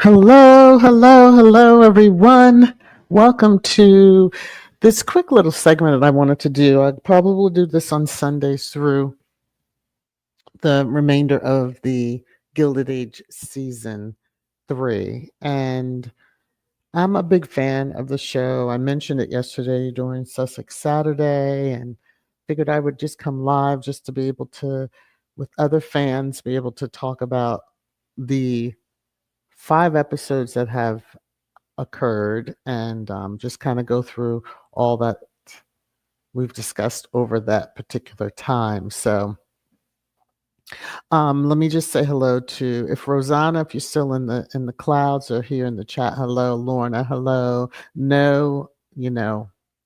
Hello, hello, hello, everyone. Welcome to this quick little segment that I wanted to do. I'd probably do this on Sundays through the remainder of the Gilded Age season 3. And I'm a big fan of the show. I mentioned it yesterday during Sussex Saturday and figured I would just come live just to be able to, with other fans, be able to talk about the 5 episodes that have occurred and just kind of go through all that we've discussed over that particular time. So let me just say hello to if Rosanna, if you're still in the clouds or here in the chat, hello, Lorna, hello. No,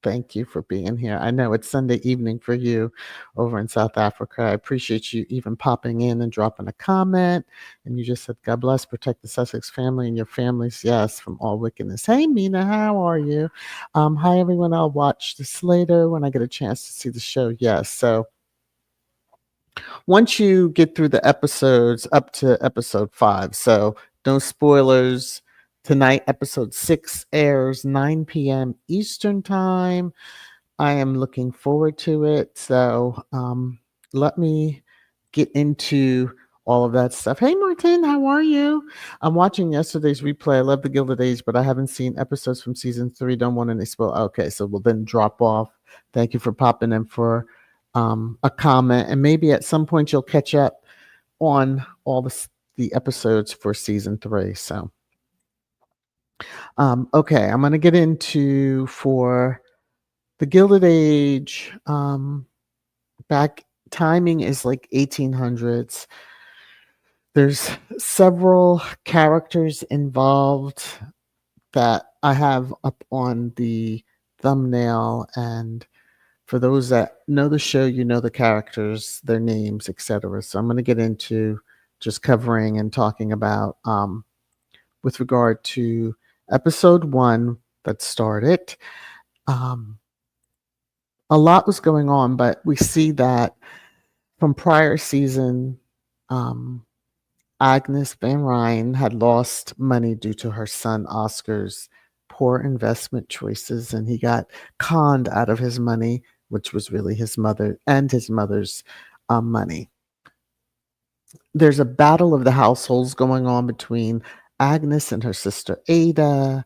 thank you for being here. I know it's Sunday evening for you over in South Africa. I appreciate you even popping in and dropping a comment. And you just said, God bless, protect the Sussex family and your families. Yes, from all wickedness. Hey, Mina, how are you? Hi, everyone. I'll watch this later when I get a chance to see the show. Yes. So once you get through the episodes up to episode 5, so no spoilers. Tonight, episode 6 airs 9 p.m. Eastern Time. I am looking forward to it. So let me get into all of that stuff. Hey, Martin, how are you? I'm watching yesterday's replay. I love the Gilded Age, but I haven't seen episodes from season 3. Don't want any spoil. Okay, so we'll then drop off. Thank you for popping in for a comment, and maybe at some point you'll catch up on all the episodes for season 3. So, okay, I'm going to get into for the Gilded Age. Back timing is like 1800s. There's several characters involved that I have up on the thumbnail, and for those that know the show, you know the characters, their names, etc. So I'm going to get into just covering and talking about with regard to episode 1 that started. A lot was going on, but we see that from prior season, Agnes Van Ryn had lost money due to her son Oscar's poor investment choices, and he got conned out of his money, which was really his mother and his mother's money. There's a battle of the households going on between Agnes and her sister Ada,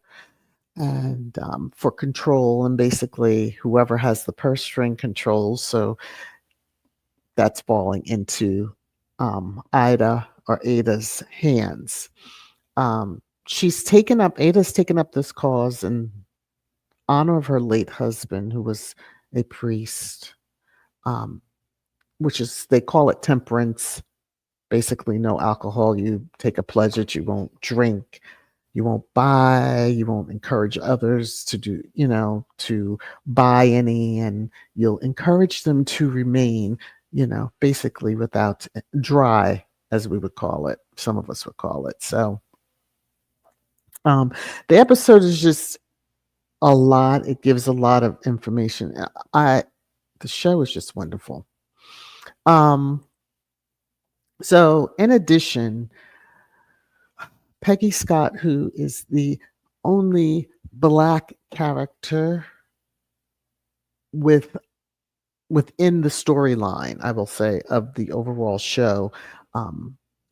and for control, and basically whoever has the purse string controls. So that's falling into Ada's hands. Ada's taken up this cause in honor of her late husband, who was a priest, which is, they call it temperance, basically no alcohol. You take a pledge that you won't drink, you won't buy, you won't encourage others to do, to buy any, and you'll encourage them to remain, basically without dry, as we would call it. Some of us would call it. So the episode is just a lot. It gives a lot of information. The show is just wonderful. So in addition, Peggy Scott, who is the only Black character within the storyline, I will say, of the overall show,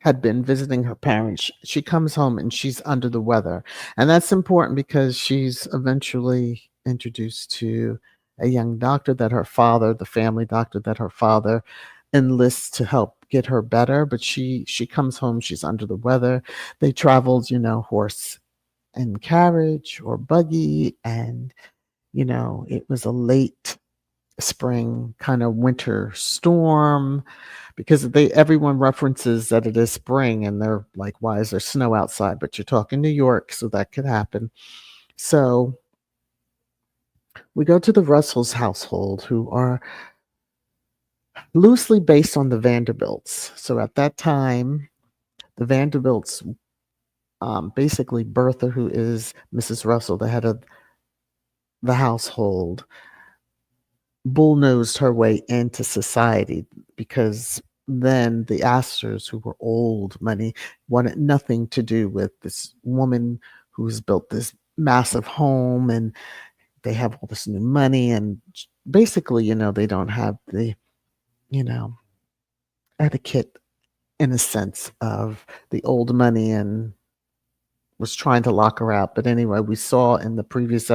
had been visiting her parents. She comes home and she's under the weather. And that's important because she's eventually introduced to a young doctor that her father, the family doctor that her father enlists to help get her better. But she comes home, she's under the weather. They traveled, horse and carriage or buggy. And, it was a late spring kind of winter storm, because everyone references that it is spring and they're like, why is there snow outside? But you're talking New York, so that could happen. So we go to the Russell's household, who are loosely based on the Vanderbilts. So at that time, the Vanderbilts, basically Bertha, who is Mrs. Russell, the head of the household, bullnosed her way into society because then the Astors, who were old money, wanted nothing to do with this woman who's built this massive home, and they have all this new money, and basically, they don't have the, you know, etiquette in a sense of the old money, and was trying to lock her out. But anyway, we saw in the previous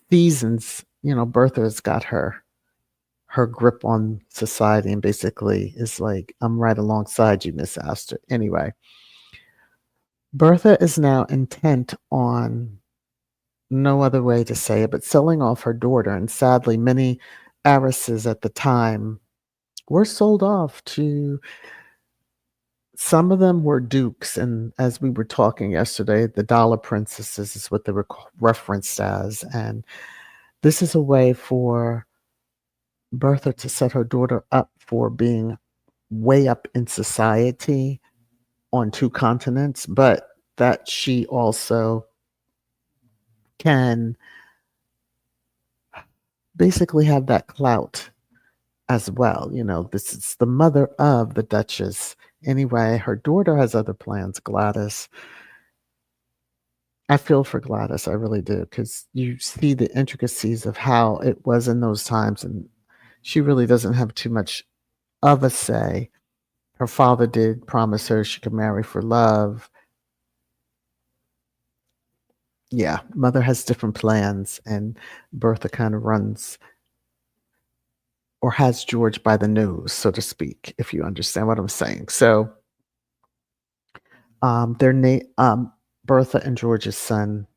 seasons, Bertha's got her grip on society and basically is like, I'm right alongside you, Miss Astor. Anyway, Bertha is now intent on, no other way to say it, but selling off her daughter. And sadly, many heiresses at the time were sold off to, some of them were dukes. And as we were talking yesterday, the dollar princesses is what they were referenced as. And this is a way for Bertha to set her daughter up for being way up in society on two continents, but that she also can basically have that clout as well. This is the mother of the Duchess. Anyway, her daughter has other plans, Gladys. I feel for Gladys, I really do, because you see the intricacies of how it was in those times, and she really doesn't have too much of a say. Her father did promise her she could marry for love. Yeah, mother has different plans, and Bertha kind of runs or has George by the nose, so to speak, if you understand what I'm saying. So, their Bertha and George's son,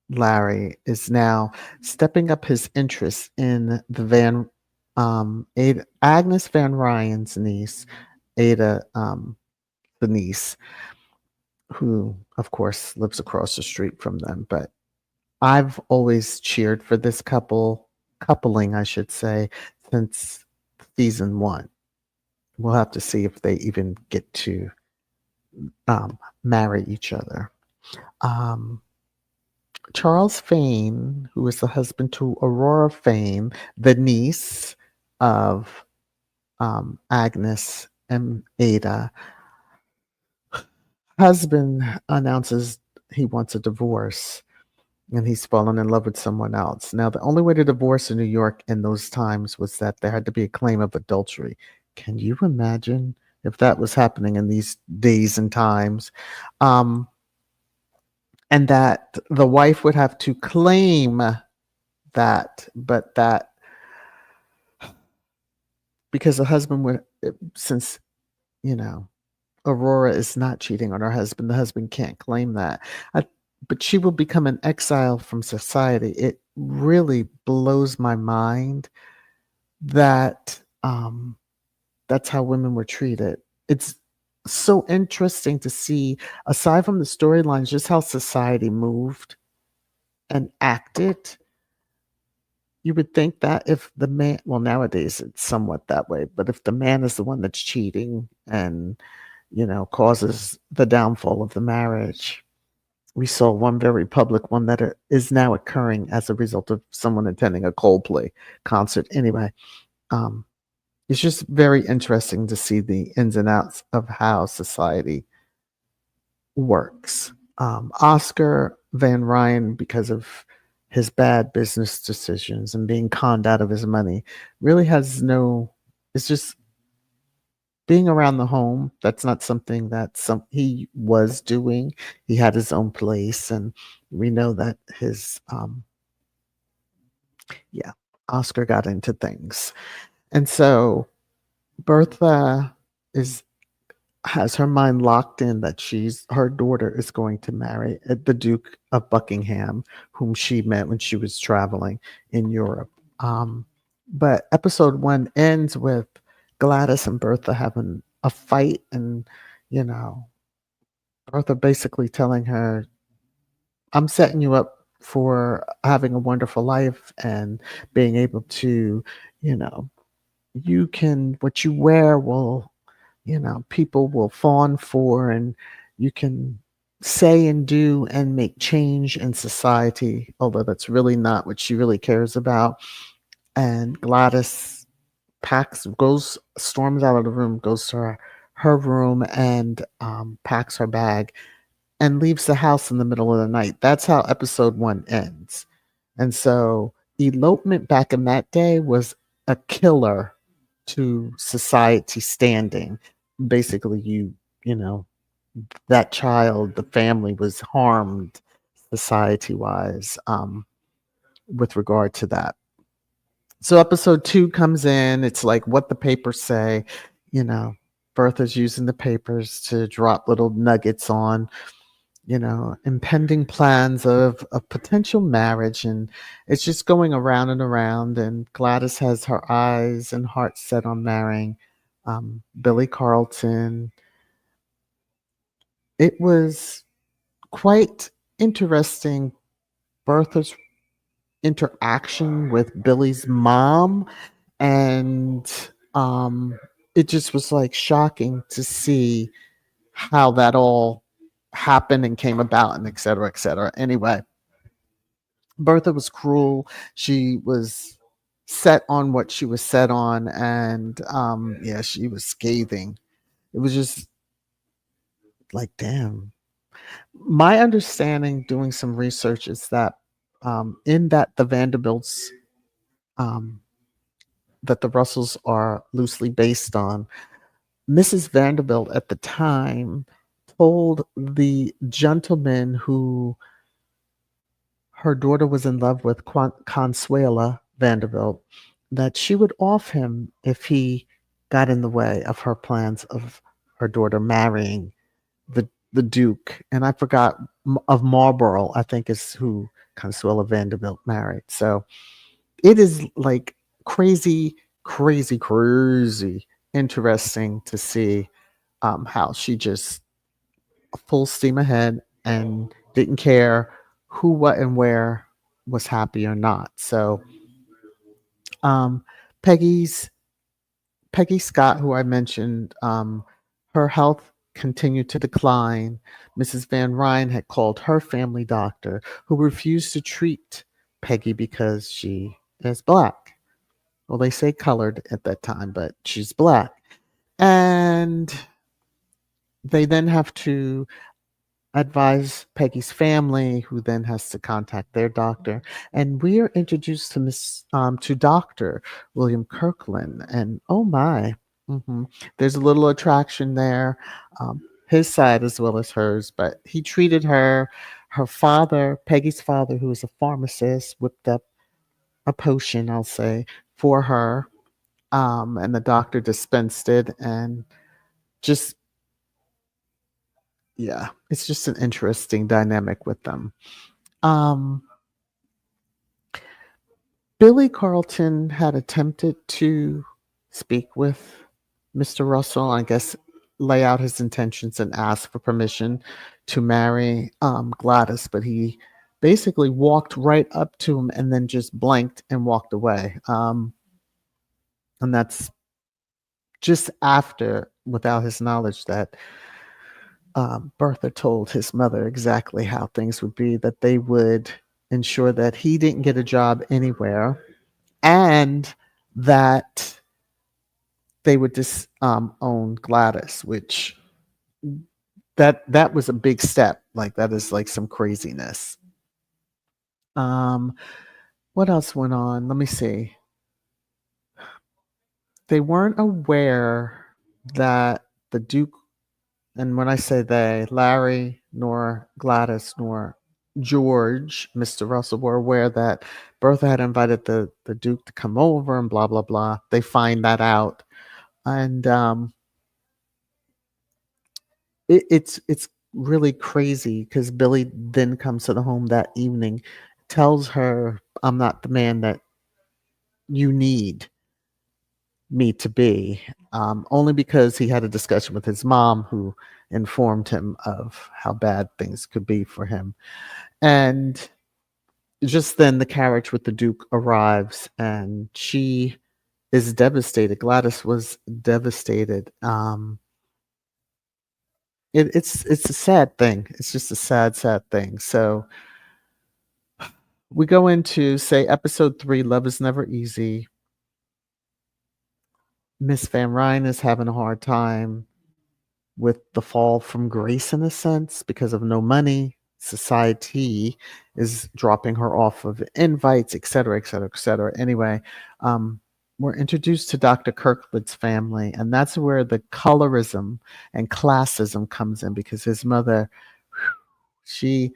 Larry, is now stepping up his interest in Agnes Van Ryan's niece, Ada, the niece, who, of course, lives across the street from them. But I've always cheered for this coupling, I should say, since season 1. We'll have to see if they even get to marry each other. Um, Charles Fane, who is the husband to Aurora Fane, the niece of Agnes and Ada, husband announces he wants a divorce and he's fallen in love with someone else. Now, the only way to divorce in New York in those times was that there had to be a claim of adultery. Can you imagine if that was happening in these days and times? And that the wife would have to claim that, but that because the husband would, since, Aurora is not cheating on her husband, the husband can't claim that. But she will become an exile from society. It really blows my mind that that's how women were treated. It's so interesting to see, aside from the storylines, just how society moved and acted. You would think that if the man, well, nowadays it's somewhat that way, but if the man is the one that's cheating and, causes the downfall of the marriage, we saw one very public one that is now occurring as a result of someone attending a Coldplay concert. Anyway, it's just very interesting to see the ins and outs of how society works. Oscar Van Ryan, because of his bad business decisions and being conned out of his money, really has it's just being around the home. That's not something that he was doing. He had his own place, and we know that Oscar got into things. And so Bertha has her mind locked in that her daughter is going to marry the Duke of Buckingham, whom she met when she was traveling in Europe. But episode 1 ends with Gladys and Bertha having a fight, and Bertha basically telling her, I'm setting you up for having a wonderful life and being able to, what you wear will, people will fawn for, and you can say and do and make change in society, although that's really not what she really cares about. And Gladys storms out of the room, goes to her room and packs her bag and leaves the house in the middle of the night. That's how episode one ends. And so elopement back in that day was a killer to society standing. Basically, you know, that child, the family was harmed society wise with regard to that. So episode two comes in. It's like what the papers say. You know, Bertha's using the papers to drop little nuggets on, impending plans of a potential marriage. And it's just going around and around. And Gladys has her eyes and heart set on marrying Billy Carlton. It was quite interesting, Bertha's interaction with Billy's mom. And it just was like shocking to see how that all happened and came about and et cetera, et cetera. Anyway, Bertha was cruel. She was set on what she was set on, and yeah, she was scathing. It was just like, damn. My understanding, doing some research, is that in that the Vanderbilts, um, that the Russells are loosely based on, Mrs. Vanderbilt at the time told the gentleman who her daughter was in love with, Consuela Vanderbilt, that she would off him if he got in the way of her plans of her daughter marrying the Duke. And I forgot, of Marlborough, I think is who Consuela Vanderbilt married. So it is like crazy, crazy, crazy interesting to see how she just full steam ahead and didn't care who, what, and where was happy or not. So um, Peggy's Peggy Scott, who I mentioned, her health continued to decline. Mrs. Van Ryn had called her family doctor, who refused to treat Peggy because she is black. Well, they say colored at that time, but she's black. And they then have to advise Peggy's family, who then has to contact their doctor. And we are introduced to to Doctor William Kirkland, and oh my, there's a little attraction there, his side as well as hers. But he treated her. Her father, Peggy's father, who was a pharmacist, whipped up a potion, I'll say, for her, and the doctor dispensed it, and just yeah, it's just an interesting dynamic with them. Um, Billy Carlton had attempted to speak with Mr. Russell, I guess, lay out his intentions and ask for permission to marry Gladys, but he basically walked right up to him and then just blanked and walked away. And that's just after, without his knowledge, that Bertha told his mother exactly how things would be, that they would ensure that he didn't get a job anywhere, and that they would disown Gladys, which that was a big step. Like, that is like some craziness. Um, what else went on? Let me see. They weren't aware that the Duke, and when I say they, Larry, nor Gladys, nor George, Mr. Russell, were aware that Bertha had invited the Duke to come over and blah, blah, blah. They find that out. And it's really crazy because Billy then comes to the home that evening, tells her, I'm not the man that you need me to be, only because he had a discussion with his mom, who informed him of how bad things could be for him. And just then the carriage with the Duke arrives, and she is devastated. Gladys was devastated. It's a sad thing. It's just a sad, sad thing. So we go into, say, episode 3, Love is Never Easy. Miss Van Ryn is having a hard time with the fall from grace in a sense because of no money. Society is dropping her off of invites, et cetera, et cetera, et cetera. Anyway, um, we're introduced to Dr. Kirkwood's family, and that's where the colorism and classism comes in because his mother, she,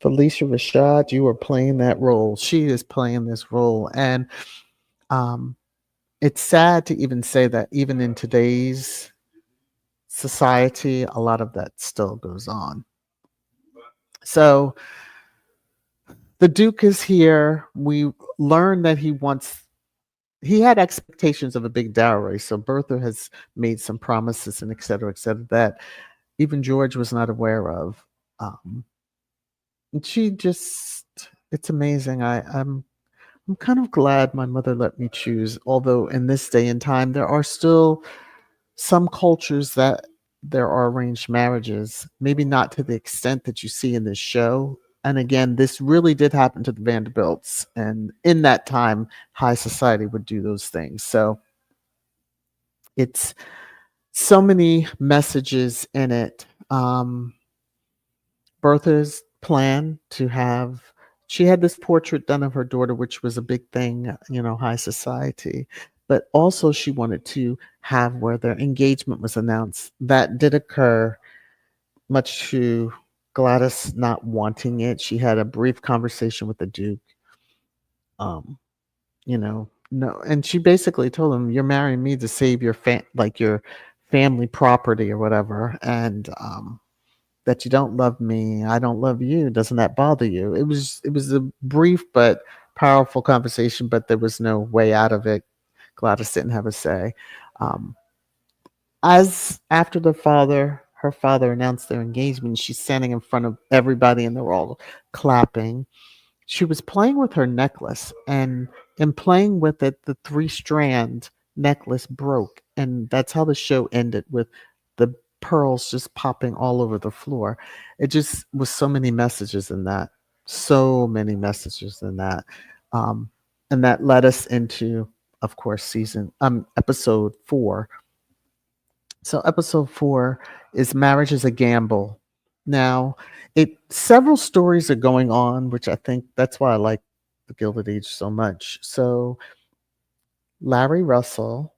Felicia Rashad, you are playing that role. She is playing this role. And um, it's sad to even say that even in today's society, a lot of that still goes on. So the Duke is here. We learn that he had expectations of a big dowry. So Bertha has made some promises and et cetera, that even George was not aware of. Um, and she just, it's amazing. I'm kind of glad my mother let me choose, although in this day and time, there are still some cultures that there are arranged marriages, maybe not to the extent that you see in this show. And again, this really did happen to the Vanderbilts. And in that time, high society would do those things. So it's so many messages in it. Bertha's plan to have she had this portrait done of her daughter, which was a big thing, high society. But also she wanted to have where their engagement was announced. That did occur, much to Gladys not wanting it. She had a brief conversation with the Duke. Um, no, and she basically told him, "You're marrying me to save your family property or whatever." And that you don't love me, I don't love you. Doesn't that bother you? It was a brief but powerful conversation, but there was no way out of it. Gladys didn't have a say. Um, as after her father announced their engagement, she's standing in front of everybody and they're all clapping. She was playing with her necklace, and in playing with it, the three-strand necklace broke, and that's how the show ended, with the pearls just popping all over the floor. It just was so many messages in that, so many messages in that, um, and that led us into, of course, episode 4. So episode 4 is Marriage is a Gamble. Now, several stories are going on, which I think that's why I like the Gilded Age so much. So Larry Russell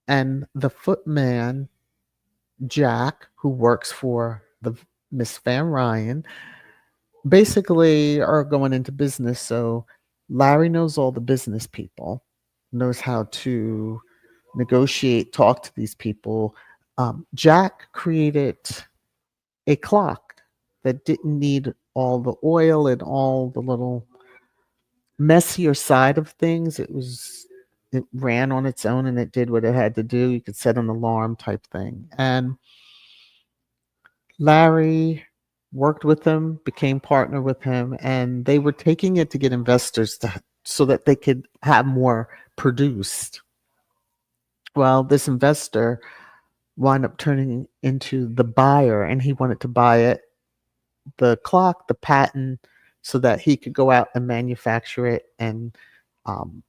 and the footman Jack, who works for the Miss Van Ryan, basically are going into business. So Larry knows all the business people, knows how to negotiate, talk to these people. Jack created a clock that didn't need all the oil and all the little messier side of things. It ran on its own and it did what it had to do. You could set an alarm type thing. And Larry worked with him, became partner with him, and they were taking it to get investors so that they could have more produced. Well, this investor wound up turning into the buyer, and he wanted to buy the clock, the patent, so that he could go out and manufacture it. And um,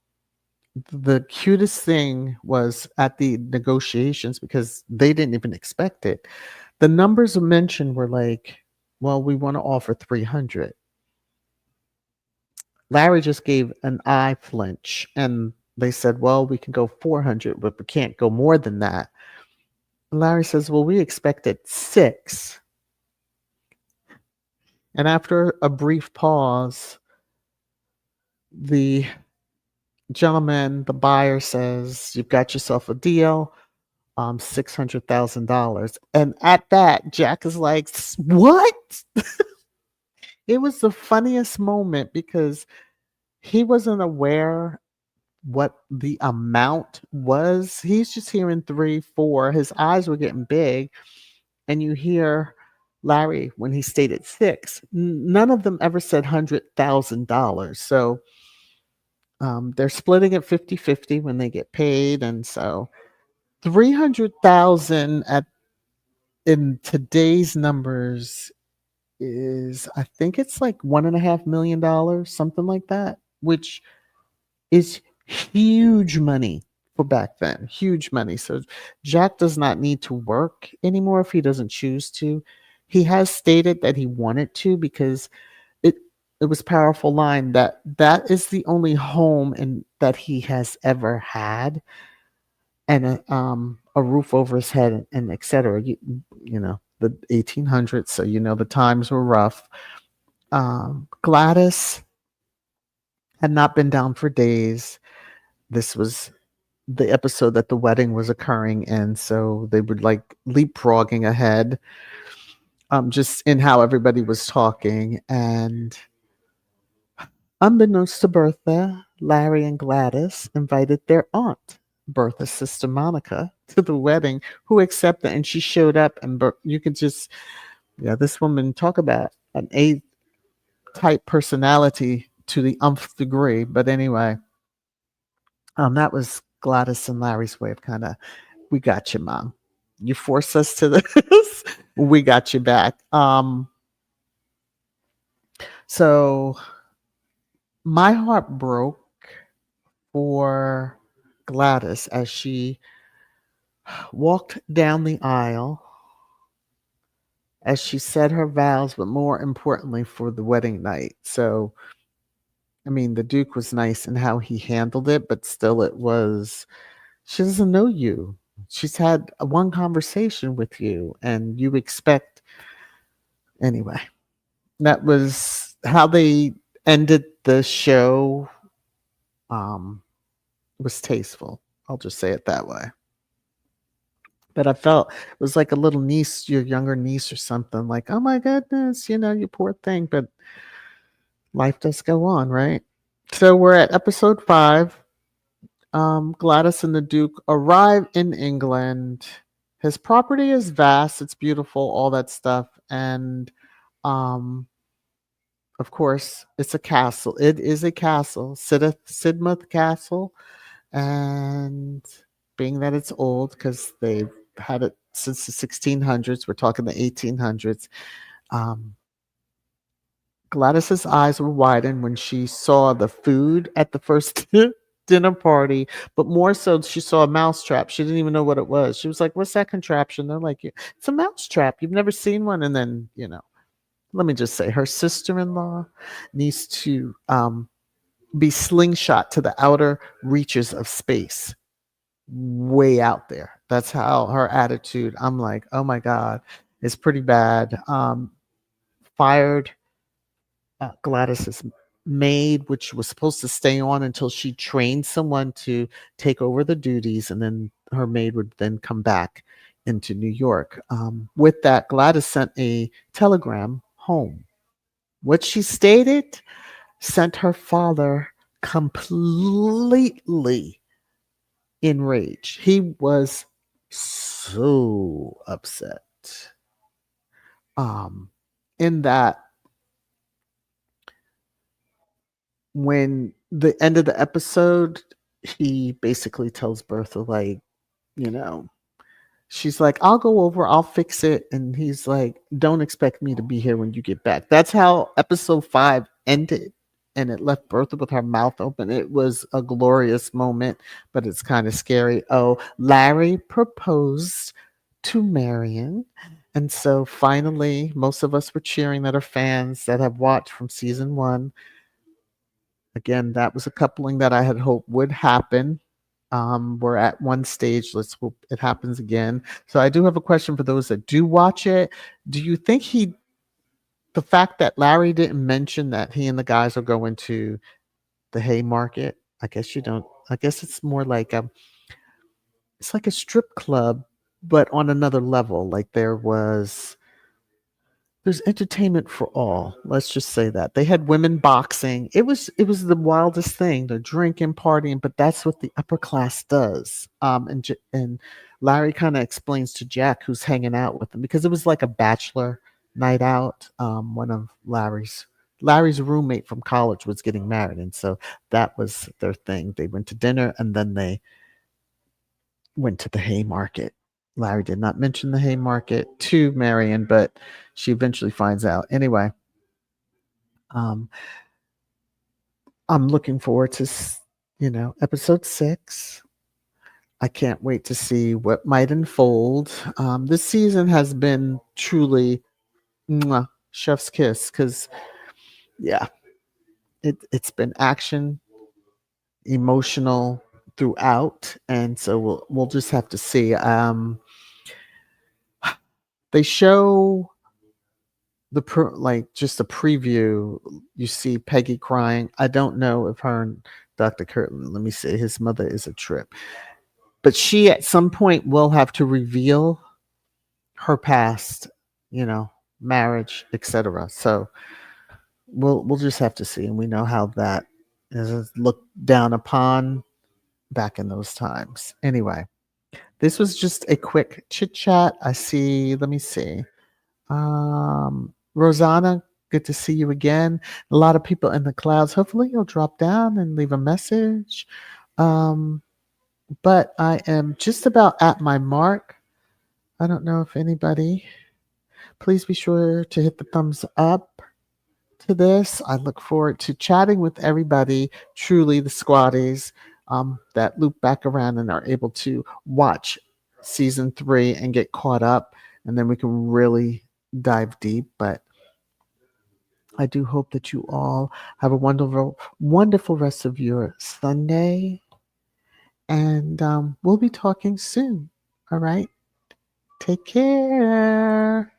the cutest thing was at the negotiations, because they didn't even expect it. The numbers mentioned were like, well, we want to offer 300. Larry just gave an eye flinch, and they said, well, we can go 400, but we can't go more than that. Larry says, well, we expected 6. And after a brief pause, the gentleman, the buyer, says, you've got yourself a deal, $600,000. And at that, Jack is like, what? It was the funniest moment because he wasn't aware what the amount was. He's just hearing 3, 4. His eyes were getting big. And you hear Larry when he stated 6. None of them ever said $100,000. So they're splitting it 50-50 when they get paid. And so 300,000 at in today's numbers is, I think it's like $1.5 million, something like that, which is huge money for back then, huge money. So Jack does not need to work anymore if he doesn't choose to. He has stated that he wanted to because it it was a powerful line that that is the only home and that he has ever had, and a roof over his head and etc. You know the 1800s, so you know the times were rough. Gladys had not been down for days. This was the episode that the wedding was occurring in, so they were like leapfrogging ahead, just in how everybody was talking. And unbeknownst to Bertha, Larry and Gladys invited their aunt, Bertha's sister Monica, to the wedding, who accepted, and she showed up. And you could just, yeah, this woman, talk about an A type personality to the umph degree. But anyway, that was Gladys and Larry's way of kind of, we got you, mom. You forced us to this, we got you back. So my heart broke for Gladys as she walked down the aisle, as she said her vows, but more importantly for the wedding night. So, I mean, the Duke was nice in how he handled it, but still, it was, she doesn't know you. She's had one conversation with you, and you expect, anyway, that was how they ended the show. Um, was tasteful. I'll just say it that way. But I felt it was like a little niece, your younger niece or something, like, "Oh my goodness, you know, you poor thing," but life does go on, right? So we're at episode 5. Gladys and the Duke arrive in England. His property is vast, it's beautiful, all that stuff, and, um, of course, it's a castle. It is a castle, Sidmouth Castle, and being that it's old because they've had it since the 1600s, we're talking the 1800s. Um, Gladys's eyes were widened when she saw the food at the first dinner party, but more so, she saw a mousetrap. She didn't even know what it was. She was like, "What's that contraption?" They're like, "It's a mousetrap. You've never seen one." And then, let me just say, her sister-in-law needs to be slingshot to the outer reaches of space, way out there. That's how her attitude. I'm like, oh my God, it's pretty bad. Fired Gladys's maid, which was supposed to stay on until she trained someone to take over the duties, and then her maid would then come back into New York. With that, Gladys sent a telegram home. What she stated sent her father completely enraged. He was so upset. Um, in that, when the end of the episode, he basically tells Bertha, like, you know, she's like, "I'll go over, I'll fix it." And he's like, "Don't expect me to be here when you get back." That's how episode 5 ended. And it left Bertha with her mouth open. It was a glorious moment, but it's kind of scary. Oh, Larry proposed to Marion. And so finally, most of us were cheering, that are fans that have watched from season 1. Again, that was a coupling that I had hoped would happen. We're at one stage. Let's hope it happens again. So I do have a question for those that do watch it. Do you think the fact that Larry didn't mention that he and the guys are going to the Haymarket, I guess you don't, I guess it's more like it's like a strip club, but on another level. Like there's entertainment for all. Let's just say that. They had women boxing. It was the wildest thing. They're drinking, partying, but that's what the upper class does. And Larry kind of explains to Jack, who's hanging out with them, because it was like a bachelor night out. One of Larry's roommate from college was getting married, and so that was their thing. They went to dinner and then they went to the Haymarket. Larry did not mention the Haymarket to Marion, but she eventually finds out. Anyway, um, I'm looking forward to Episode 6. I can't wait to see what might unfold. This season has been truly mwah, chef's kiss because, yeah, it's been action, emotional throughout, and so we'll just have to see. They show like just a preview. You see Peggy crying. I don't know if her and Dr. Kirtland, let me see, his mother is a trip, but she at some point will have to reveal her past, you know, marriage, etc. So we'll just have to see, and we know how that is looked down upon back in those times. Anyway, this was just a quick chit chat. I see. Let me see. Rosanna, good to see you again. A lot of people in the clouds. Hopefully, you'll drop down and leave a message. Um, but I am just about at my mark. I don't know if anybody. Please be sure to hit the thumbs up to this. I look forward to chatting with everybody, truly the squatties, that loop back around and are able to watch season 3 and get caught up. And then we can really dive deep. But I do hope that you all have a wonderful, wonderful rest of your Sunday. And we'll be talking soon. All right. Take care.